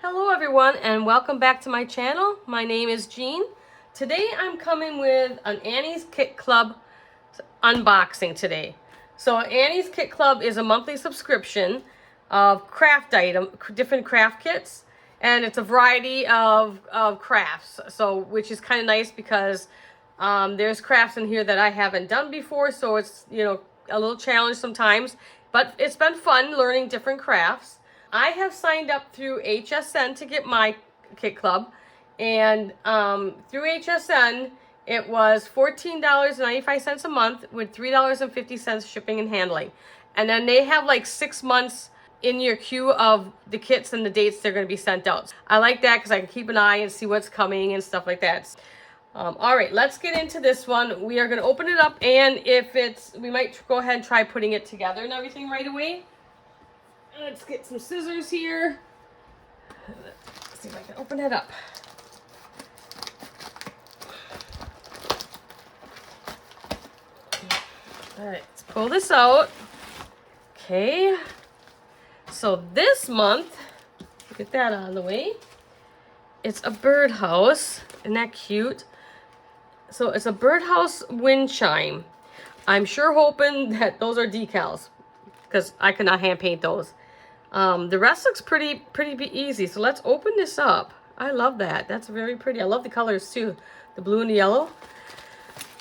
Hello everyone and welcome back to my channel. My name is Jean. Today I'm coming with an Annie's Kit Club unboxing today. So Annie's Kit Club is a monthly subscription of different craft kits, and it's a variety of crafts. So which is kind of nice because there's crafts in here that I haven't done before, so it's, you know, a little challenge sometimes, but it's been fun learning different crafts. I have signed up through HSN to get my kit club, and through HSN it was $14.95 a month with $3.50 shipping and handling. And then they have like 6 months in your queue of the kits and the dates they're going to be sent out. I like that because I can keep an eye and see what's coming and stuff like that. All right, let's get into this one. We are going to open it up, and we might go ahead and try putting it together and everything right away. Let's get some scissors here. Let's see if I can open it up. All right, let's pull this out. Okay. So this month, get that out of the way. It's a birdhouse. Isn't that cute? So it's a birdhouse wind chime. I'm sure hoping that those are decals because I cannot hand paint those. The rest looks pretty easy. So let's open this up. I love that. That's very pretty. I love the colors too. The blue and the yellow.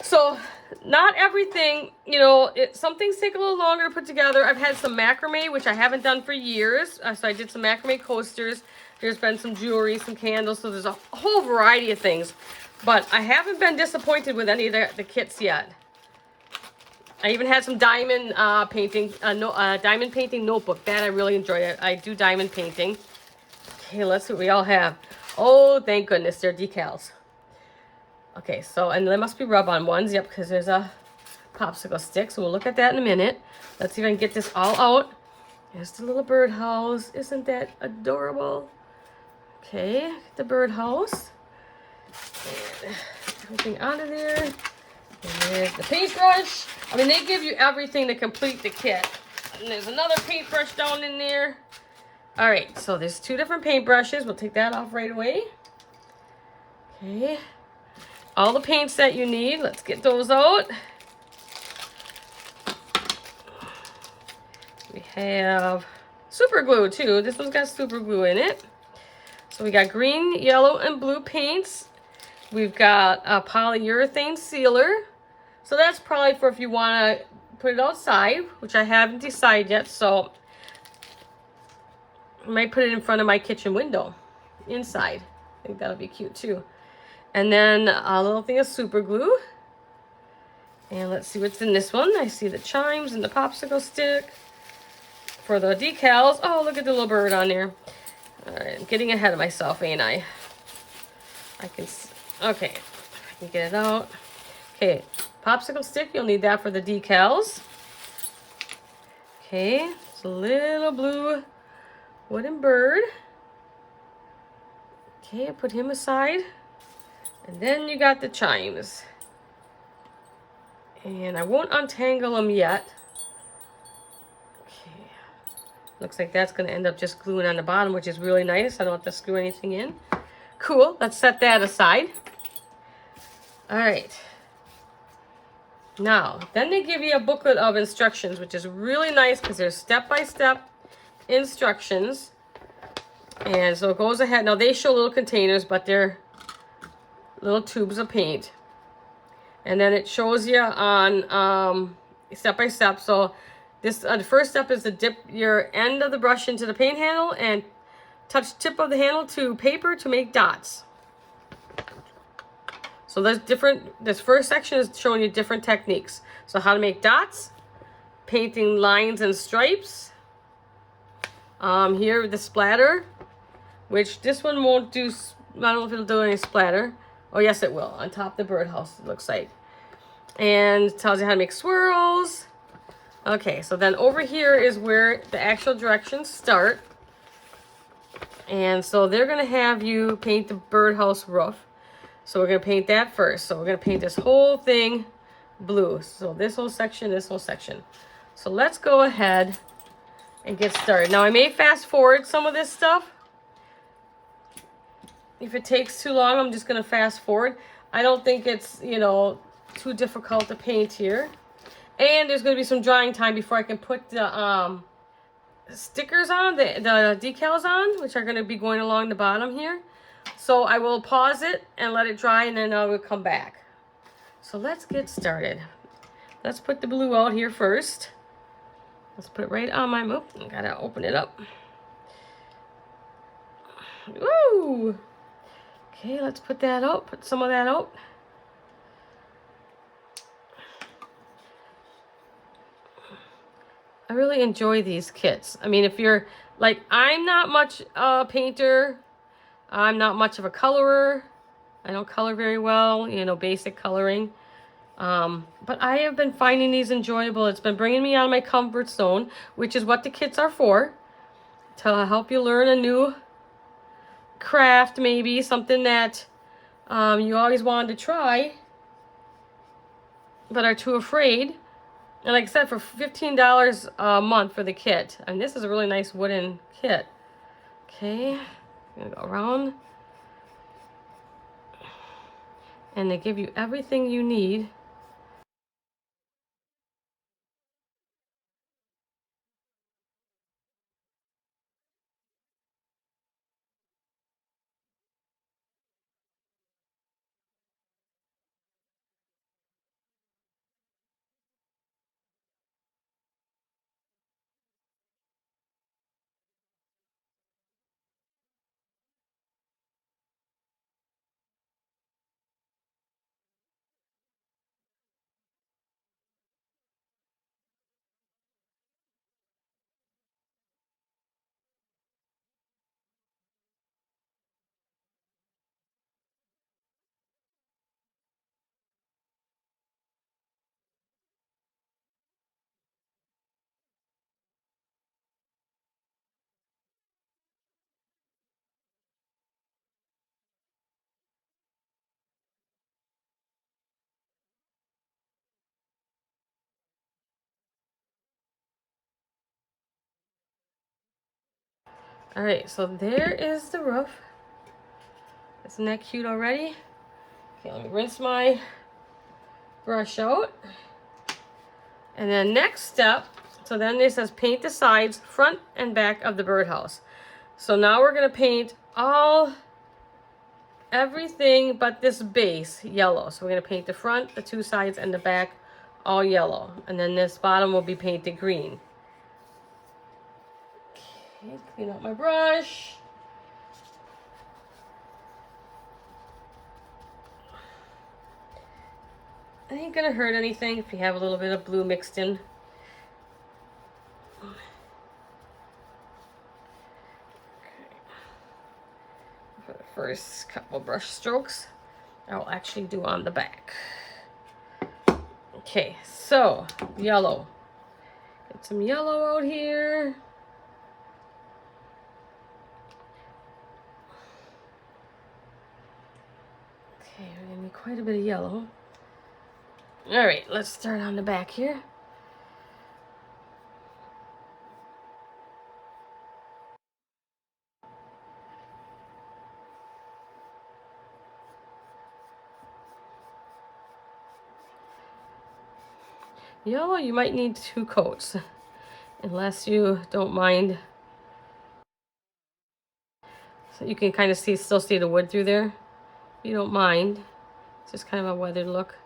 So not everything, you know, some things take a little longer to put together. I've had some macrame, which I haven't done for years. So I did some macrame coasters. There's been some jewelry, some candles. So there's a whole variety of things. But I haven't been disappointed with any of the kits yet. I even had some diamond diamond painting notebook. That I really enjoyed. I do diamond painting. Okay, let's see what we all have. Oh, thank goodness, they're decals. Okay, so, and there must be rub-on ones. Yep, because there's a popsicle stick. So we'll look at that in a minute. Let's see if I can get this all out. There's the little birdhouse. Isn't that adorable? Okay, get the birdhouse. And everything out of there. And there's the paintbrush. I mean, they give you everything to complete the kit. And there's another paintbrush down in there. All right, so there's 2 different paintbrushes. We'll take that off right away. Okay. All the paints that you need. Let's get those out. We have super glue too. This one's got super glue in it. So we got green, yellow, and blue paints. We've got a polyurethane sealer. So that's probably for if you want to put it outside, which I haven't decided yet. So I might put it in front of my kitchen window inside. I think that'll be cute too. And then a little thing of super glue. And let's see what's in this one. I see the chimes and the popsicle stick for the decals. Oh, look at the little bird on there. All right, I'm getting ahead of myself, ain't I? Okay, I can get it out. Okay, popsicle stick, you'll need that for the decals. Okay, it's a little blue wooden bird. Okay, put him aside. And then you got the chimes. And I won't untangle them yet. Okay, looks like that's going to end up just gluing on the bottom, which is really nice. I don't have to screw anything in. Cool, let's set that aside. All right. Now, then they give you a booklet of instructions, which is really nice because there's step-by-step instructions. And so it goes ahead. Now, they show little containers, but they're little tubes of paint. And then it shows you on step-by-step. So this the first step is to dip your end of the brush into the paint handle and touch tip of the handle to paper to make dots. So there's this first section is showing you different techniques. So how to make dots, painting lines and stripes. Here the splatter, which this one won't do. I don't know if it'll do any splatter. Oh yes, it will. On top of the birdhouse, it looks like. And it tells you how to make swirls. Okay, so then over here is where the actual directions start. And so they're gonna have you paint the birdhouse roof. So we're going to paint that first. So we're going to paint this whole thing blue. So this whole section, this whole section. So let's go ahead and get started. Now I may fast forward some of this stuff If it takes too long, I'm just going to fast forward. I don't think it's, you know, too difficult to paint here. And there's going to be some drying time before I can put the stickers on, the decals on, which are going to be going along the bottom here. So I will pause it and let it dry, and then I will come back. So let's get started. Let's put the blue out here first. Let's put it right on my, I gotta open it up. Woo! Okay, let's put that out, put some of that out. I really enjoy these kits. I mean, if you're, like, I'm not much a painter. I'm not much of a colorer. I don't color very well, you know, basic coloring. But I have been finding these enjoyable. It's been bringing me out of my comfort zone, which is what the kits are for. To help you learn a new craft, maybe something that you always wanted to try, but are too afraid. And like I said, for $15 a month for the kit. And this is a really nice wooden kit. Okay, I'm gonna go around. And they give you everything you need. All right, so there is the roof. Isn't that cute already? Okay, let me rinse my brush out. And then next step, so then it says paint the sides, front and back of the birdhouse. So now we're gonna paint everything but this base yellow. So we're gonna paint the front, the two sides, and the back all yellow. And then this bottom will be painted green. Okay, clean out my brush. It ain't gonna hurt anything if you have a little bit of blue mixed in. For the first couple brush strokes, I'll actually do on the back. Okay, so yellow. Get some yellow out here. Okay, we're gonna need quite a bit of yellow. All right, let's start on the back here. Yellow, you might need 2 coats, unless you don't mind. So you can kind of still see the wood through there. If you don't mind, it's just kind of a weathered look.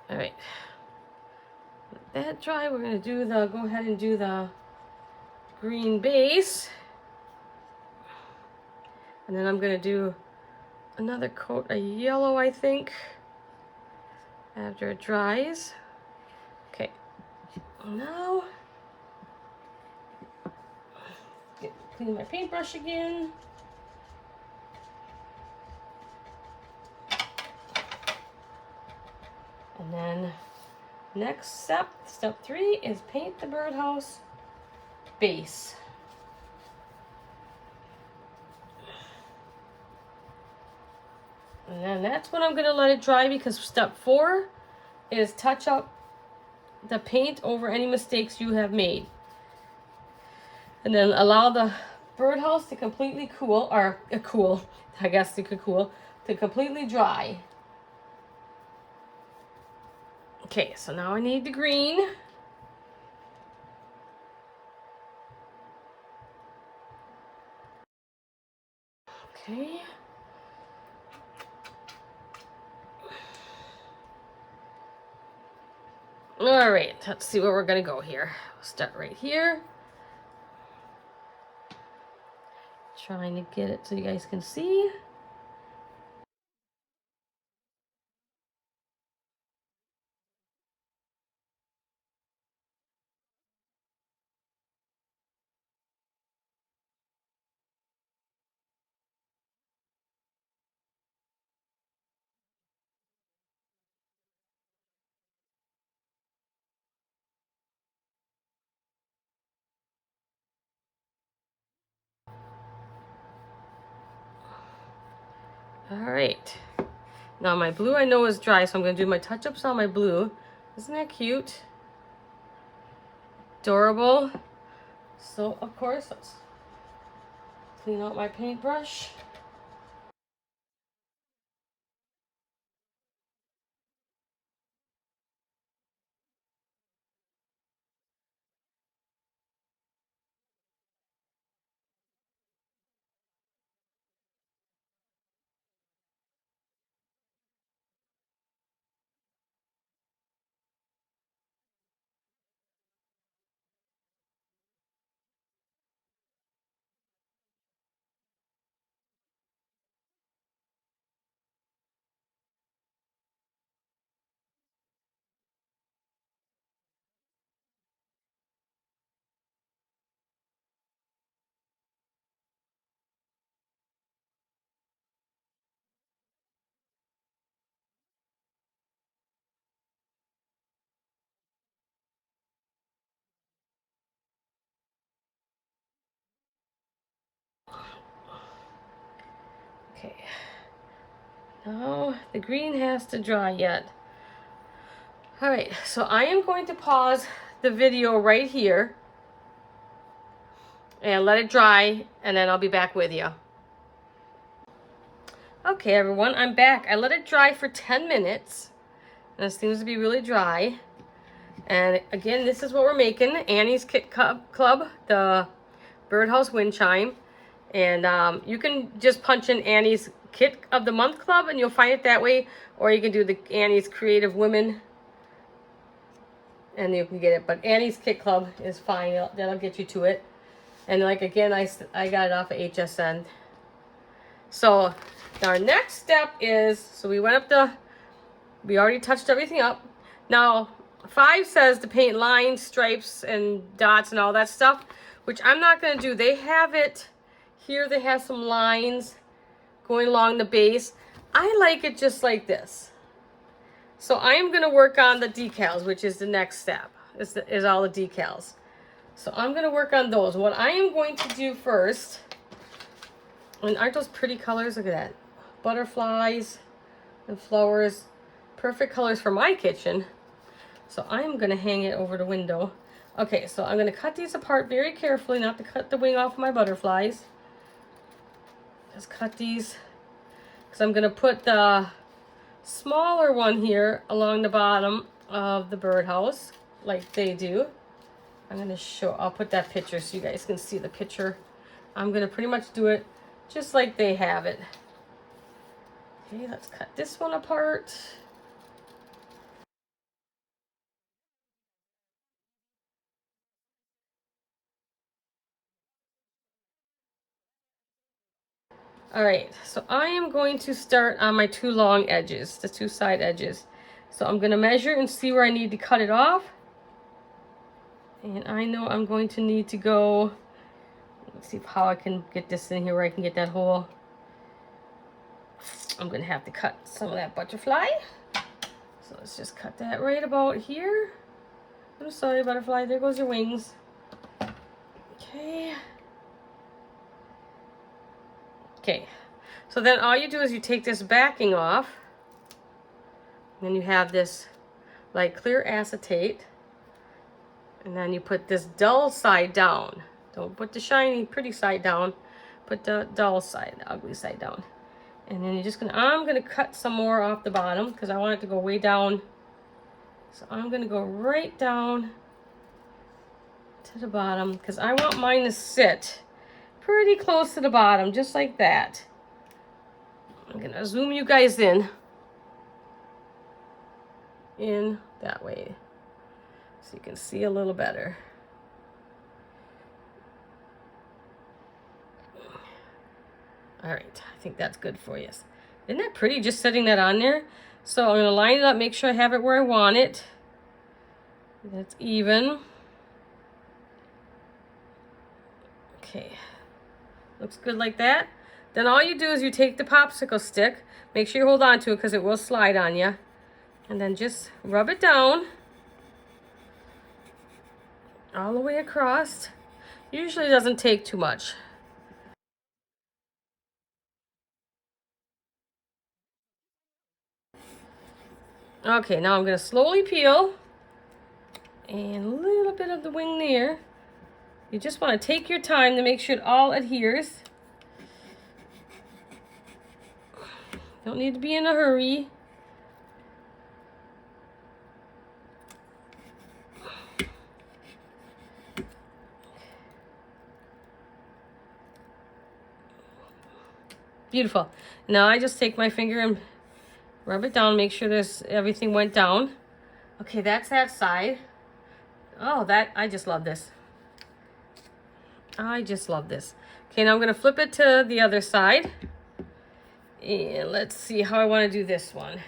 All right. Let that dry. We're gonna do the, go ahead and do the green base. And then I'm gonna do another coat of yellow, I think, after it dries. Okay, now, clean my paintbrush again. And then next step, step 3, is paint the birdhouse base. And then that's when I'm gonna let it dry, because step 4 is touch up the paint over any mistakes you have made. And then allow the birdhouse to completely cool, or cool, I guess it could cool, to completely dry. Okay, so now I need the green. Okay. All right, let's see where we're gonna go here. We'll start right here. Trying to get it so you guys can see. All right. Now my blue I know is dry, so I'm gonna do my touch-ups on my blue. Isn't that cute? Adorable. So of course, let's clean out my paintbrush. Okay. Now the green has to dry yet. All right, so I am going to pause the video right here and let it dry, and then I'll be back with you. Okay, everyone, I'm back. I let it dry for 10 minutes, and it seems to be really dry. And again, this is what we're making. Annie's Kit Club, the Birdhouse wind chime. And you can just punch in Annie's Kit of the Month Club, and you'll find it that way. Or you can do the Annie's Creative Women, and you can get it. But Annie's Kit Club is fine. That'll get you to it. And like again, I got it off of HSN. So our next step is, so we went up we already touched everything up. Now 5 says to paint lines, stripes, and dots and all that stuff, which I'm not going to do. They have it here. They have some lines going along the base. I like it just like this. So I am going to work on the decals, which is the next step, is all the decals. So I'm going to work on those. What I am going to do first, and aren't those pretty colors? Look at that. Butterflies and flowers. Perfect colors for my kitchen. So I'm going to hang it over the window. Okay, so I'm going to cut these apart very carefully, not to cut the wing off of my butterflies. Just cut these, because I'm going to put the smaller one here along the bottom of the birdhouse, like they do. I'm going to I'll put that picture so you guys can see the picture. I'm going to pretty much do it just like they have it. Okay, let's cut this one apart. All right, so I am going to start on my two long edges, the two side edges. So I'm gonna measure and see where I need to cut it off. And I know I'm going to need to go, let's see how I can get this in here where I can get that hole. I'm gonna have to cut some of that butterfly. So let's just cut that right about here. I'm sorry, butterfly, there goes your wings. Okay. Okay, so then all you do is you take this backing off, and then you have this like clear acetate, and then you put this dull side down. Don't put the shiny, pretty side down. Put the dull side, the ugly side down. And then you're just gonna, I'm gonna cut some more off the bottom because I want it to go way down. So I'm gonna go right down to the bottom because I want mine to sit pretty close to the bottom, just like that. I'm gonna zoom you guys in that way so you can see a little better. All right, I think that's good for you. Isn't that pretty, just setting that on there? So I'm gonna line it up, make sure I have it where I want it. That's even. Okay, looks good like that. Then all you do is you take the popsicle stick, make sure you hold on to it because it will slide on you. And then just rub it down all the way across. Usually doesn't take too much. Okay, now I'm gonna slowly peel. And a little bit of the wing there. You just want to take your time to make sure it all adheres. Don't need to be in a hurry. Beautiful. Now I just take my finger and rub it down, make sure everything went down. Okay, that's that side. Oh, I just love this. I just love this. Okay, now I'm gonna flip it to the other side. And let's see how I wanna do this one.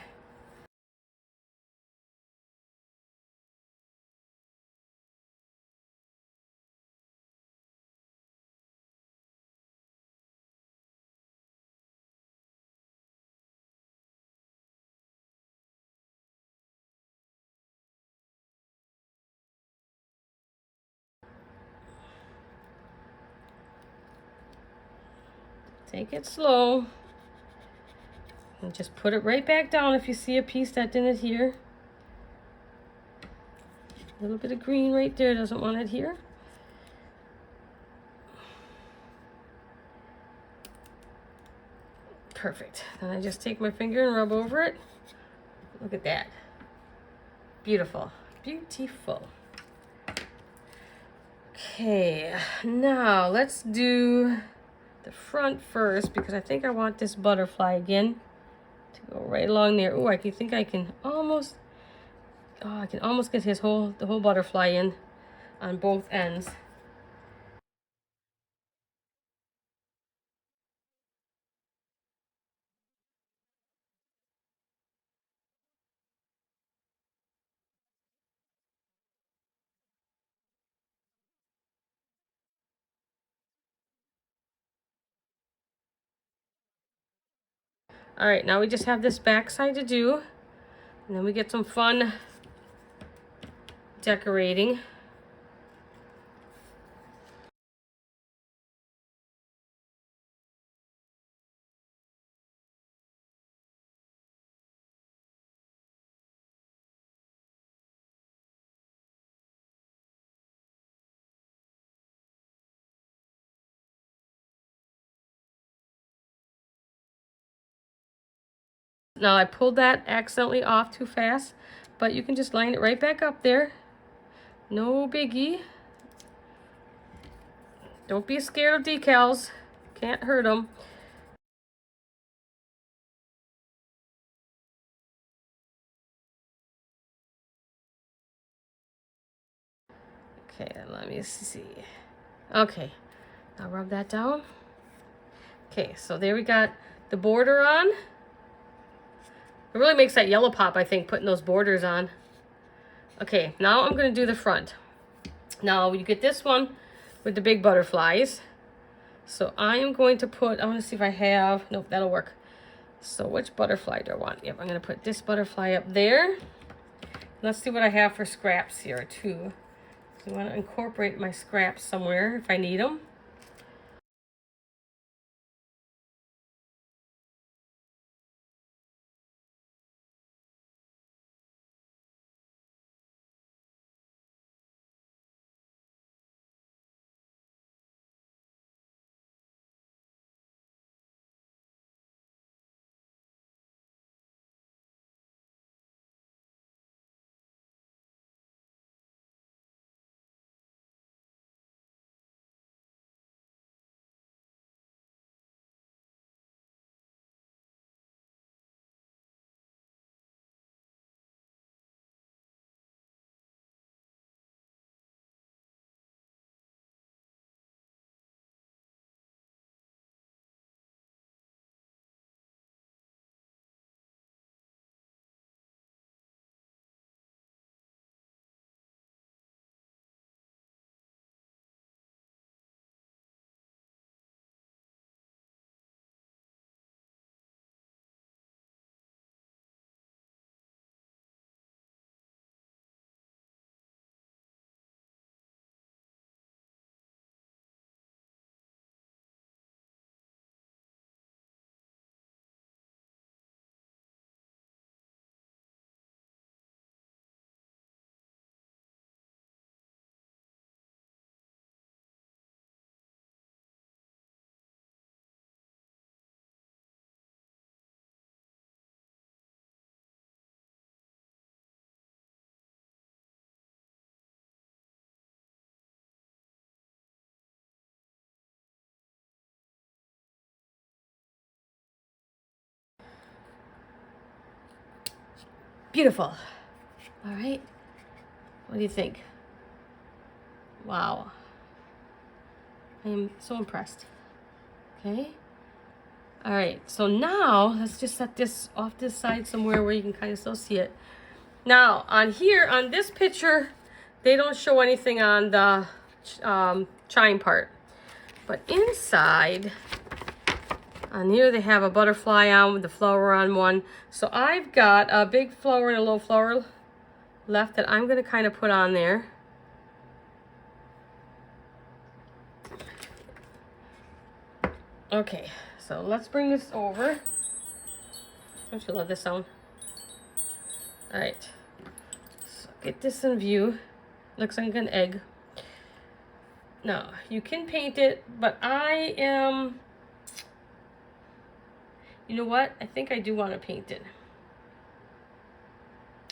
Take it slow. And just put it right back down if you see a piece that didn't adhere. A little bit of green right there doesn't want to adhere. Perfect. Then I just take my finger and rub over it. Look at that. Beautiful. Beautiful. Okay, now let's do the front first because I think I want this butterfly again to go right along there. Oh, I think I can almost, I can almost get the whole butterfly in on both ends. All right, now we just have this back side to do, and then we get some fun decorating. Now I pulled that accidentally off too fast, but you can just line it right back up there. No biggie. Don't be scared of decals. Can't hurt them. Okay, let me see. Okay, now rub that down. Okay, so there we got the border on. It really makes that yellow pop, I think, putting those borders on. Okay, now I'm going to do the front. Now you get this one with the big butterflies. So I am going to put, I want to see if I have, nope, that'll work. So which butterfly do I want? Yep, I'm going to put this butterfly up there. Let's see what I have for scraps here too. So I want to incorporate my scraps somewhere if I need them. Beautiful. All right. What do you think? Wow. I am so impressed. Okay. All right. So now let's just set this off this side somewhere where you can kind of still see it. Now on here, on this picture, they don't show anything on the chime part. But inside, on here they have a butterfly on with the flower on one. So I've got a big flower and a little flower left that I'm going to kind of put on there. Okay, so let's bring this over. Don't you love this sound? All right, so get this in view. Looks like an egg. Now, you can paint it, but I am, you know what? I think I do want to paint it.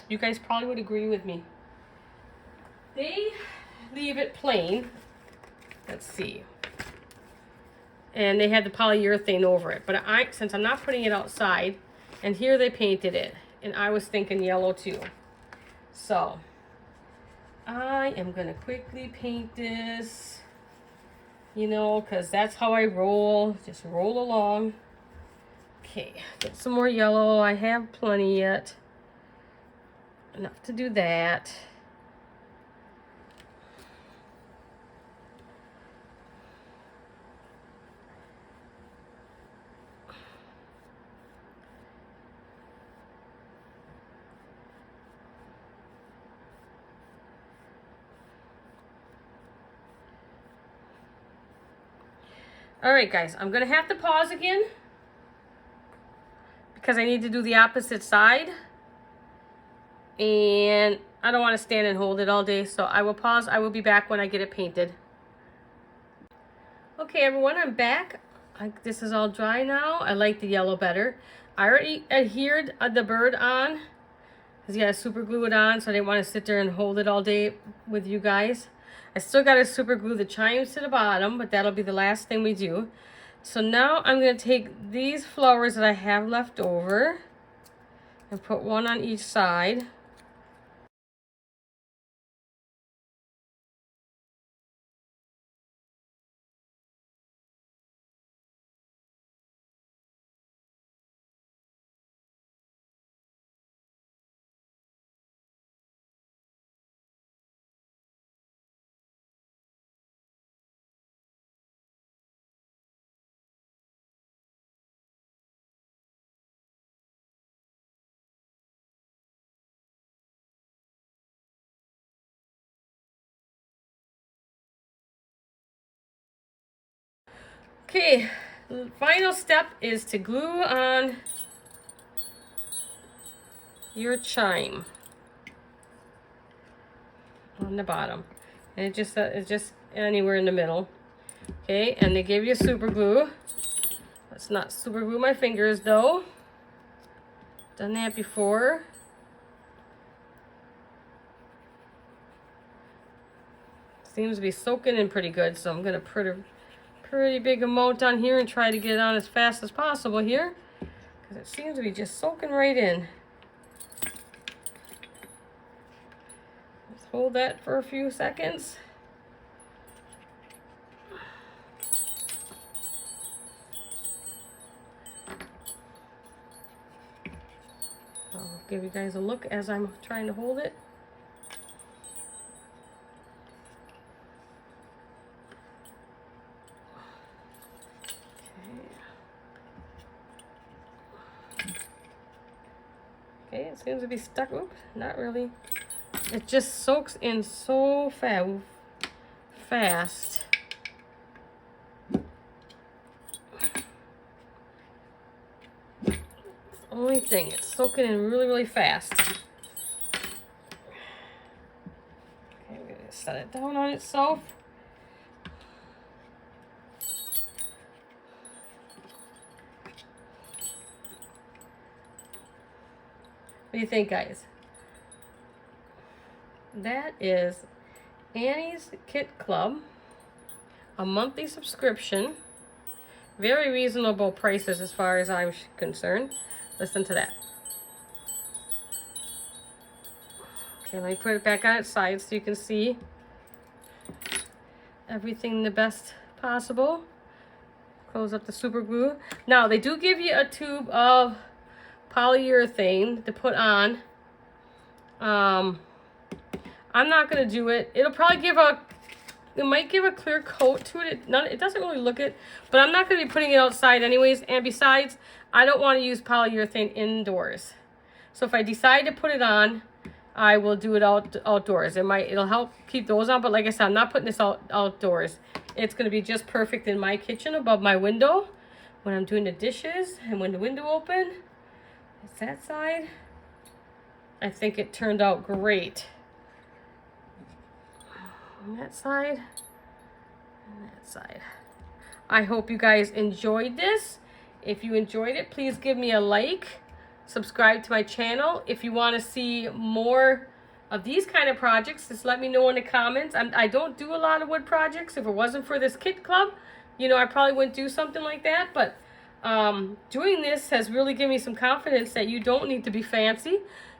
You guys probably would agree with me. They leave it plain. Let's see. And they had the polyurethane over it. But since I'm not putting it outside, and here they painted it. And I was thinking yellow too. So, I am going to quickly paint this. You know, because that's how I roll. Just roll along. Okay, get some more yellow. I have plenty yet. Enough to do that. All right, guys, I'm going to have to pause again because I need to do the opposite side. And I don't want to stand and hold it all day, so I will pause. I will be back when I get it painted. Okay, everyone, I'm back. This is all dry now. I like the yellow better. I already adhered the bird on because you got to super glue it on, so I didn't want to sit there and hold it all day with you guys. I still got to super glue the chimes to the bottom, but that'll be the last thing we do. So now I'm going to take these flowers that I have left over and put one on each side. Okay, the final step is to glue on your chime on the bottom, and it's just anywhere in the middle. Okay, and they give you super glue. Let's not super glue my fingers though. Done that before. Seems to be soaking in pretty good, so I'm gonna put a pretty big amount on here and try to get it on as fast as possible here, because it seems to be just soaking right in. Let's hold that for a few seconds. I'll give you guys a look as I'm trying to hold it. Okay, it seems to be stuck. Oops, not really. It just soaks in so fast. Only thing, it's soaking in really, really fast. Okay, we're gonna set it down on itself. What do you think, guys? That is Annie's Kit Club, a monthly subscription. Very reasonable prices as far as I'm concerned. Listen to that. Okay, let me put it back on its side so you can see everything the best possible. Close up the super glue. Now, they do give you a tube of polyurethane to put on. I'm not going to do it. It'll probably it might give a clear coat to it. It doesn't really look it, but I'm not going to be putting it outside anyways. And besides, I don't want to use polyurethane indoors. So if I decide to put it on, I will do it outdoors. It'll help keep those on, but like I said, I'm not putting this outdoors. It's going to be just perfect in my kitchen above my window when I'm doing the dishes and when the window open. It's that side. I think it turned out great. On that side and that side. I hope you guys enjoyed this. If you enjoyed it, please give me a like. Subscribe to my channel. If you want to see more of these kind of projects, just let me know in the comments. I don't do a lot of wood projects. If it wasn't for this kit club, you know, I probably wouldn't do something like that. But doing this has really given me some confidence that you don't need to be fancy.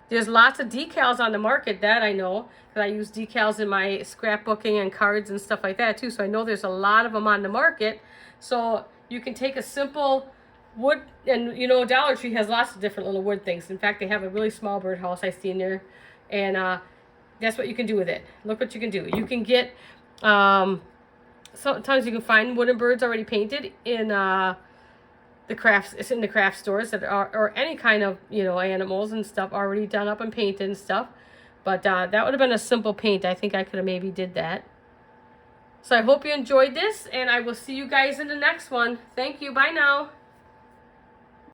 There's lots of decals on the market, that I know, because I use decals in my scrapbooking and cards and stuff like that too. So I know there's a lot of them on the market. So you can take a simple wood, and you know, Dollar Tree has lots of different little wood things. In fact, they have a really small birdhouse I see in there, and that's what you can do with it. Look what you can do. You can get, sometimes you can find wooden birds already painted in the crafts. It's in the craft stores that are, or any kind of, you know, animals and stuff already done up and painted and stuff. But that would have been a simple paint. I think I could have maybe did that. So I hope you enjoyed this, and I will see you guys in the next one. Thank you. Bye now.